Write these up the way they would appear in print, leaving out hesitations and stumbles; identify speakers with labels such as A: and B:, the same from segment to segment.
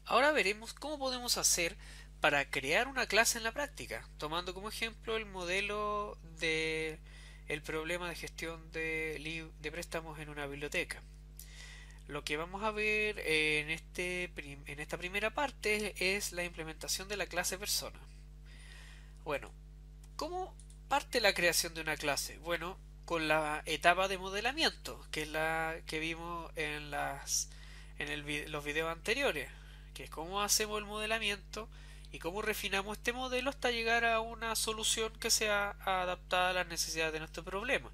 A: Ahora veremos cómo podemos hacer para crear una clase en la práctica, tomando como ejemplo el modelo de el problema de gestión de préstamos en una biblioteca. Lo que vamos a ver en esta primera parte es la implementación de la clase persona. Bueno, ¿cómo parte la creación de una clase? Bueno, con la etapa de modelamiento, que es la que vimos en los videos anteriores, que es cómo hacemos el modelamiento y cómo refinamos este modelo hasta llegar a una solución que sea adaptada a las necesidades de nuestro problema.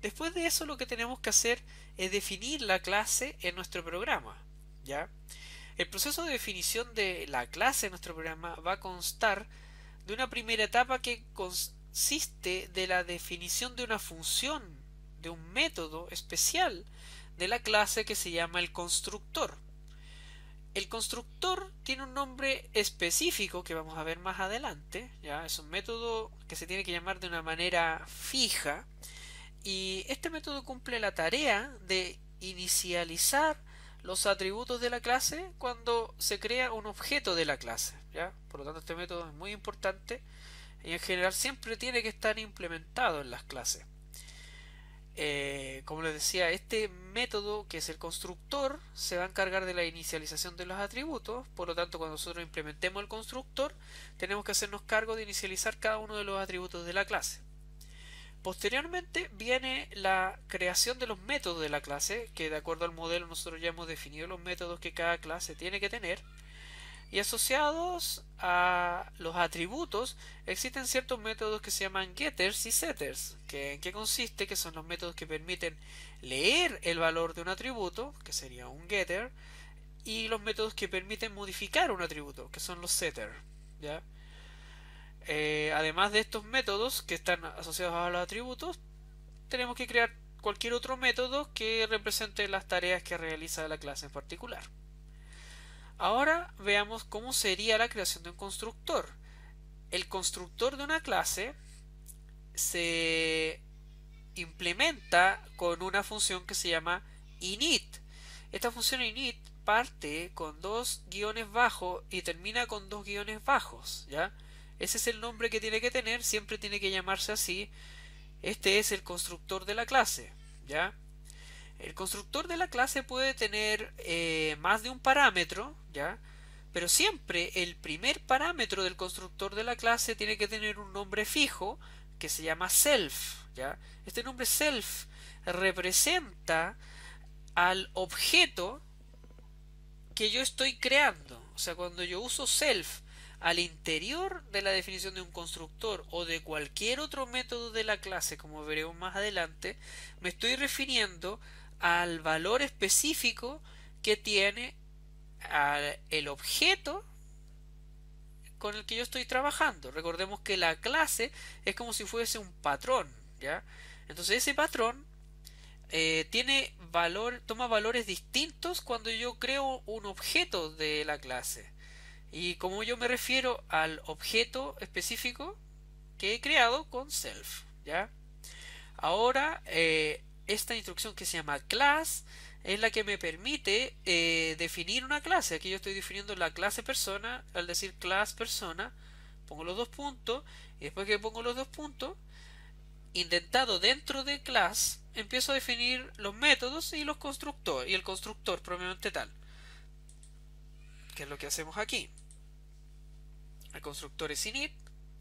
A: Después de eso, lo que tenemos que hacer es definir la clase en nuestro programa, ¿ya? El proceso de definición de la clase en nuestro programa va a constar de una primera etapa que consiste de la definición de una función, de un método especial de la clase que se llama el constructor. El constructor tiene un nombre específico que vamos a ver más adelante, ¿ya? Es un método que se tiene que llamar de una manera fija y este método cumple la tarea de inicializar los atributos de la clase cuando se crea un objeto de la clase, ¿ya? Por lo tanto, este método es muy importante y en general siempre tiene que estar implementado en las clases. Como les decía, este método que es el constructor se va a encargar de la inicialización de los atributos, por lo tanto cuando nosotros implementemos el constructor tenemos que hacernos cargo de inicializar cada uno de los atributos de la clase. Posteriormente viene la creación de los métodos de la clase, que de acuerdo al modelo nosotros ya hemos definido los métodos que cada clase tiene que tener. Y asociados a los atributos existen ciertos métodos que se llaman getters y setters. ¿En qué consiste? Que son los métodos que permiten leer el valor de un atributo, que sería un getter, y los métodos que permiten modificar un atributo, que son los setters. ¿Ya? Además de estos métodos que están asociados a los atributos, tenemos que crear cualquier otro método que represente las tareas que realiza la clase en particular. Ahora veamos cómo sería la creación de un constructor. El constructor de una clase se implementa con una función que se llama init. Esta función init parte con dos guiones bajos y termina con dos guiones bajos, ¿ya? Ese es el nombre que tiene que tener, siempre tiene que llamarse así. Este es el constructor de la clase, ¿ya? El constructor de la clase puede tener más de un parámetro, ¿ya? Pero siempre el primer parámetro del constructor de la clase tiene que tener un nombre fijo que se llama self, ¿ya? Este nombre self representa al objeto que yo estoy creando. O sea, cuando yo uso self al interior de la definición de un constructor o de cualquier otro método de la clase, como veremos más adelante, me estoy refiriendo al valor específico que tiene el objeto con el que yo estoy trabajando. Recordemos que la clase es como si fuese un patrón, ¿ya? Entonces ese patrón toma valores distintos cuando yo creo un objeto de la clase. Y como yo me refiero al objeto específico que he creado con self, ¿ya? Ahora, esta instrucción que se llama class es la que me permite definir una clase. Aquí yo estoy definiendo la clase persona. Al decir class persona, pongo los dos puntos. Y después que pongo los dos puntos, indentado dentro de class, empiezo a definir los métodos y los constructores. Y el constructor propiamente tal. Que es lo que hacemos aquí. El constructor es init.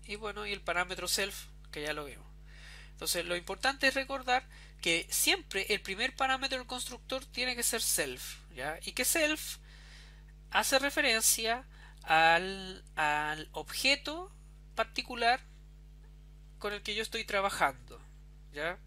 A: Y bueno, y el parámetro self, que ya lo vimos. Entonces lo importante es recordar que siempre el primer parámetro del constructor tiene que ser self, ¿ya? Y que self hace referencia al objeto particular con el que yo estoy trabajando, ¿ya?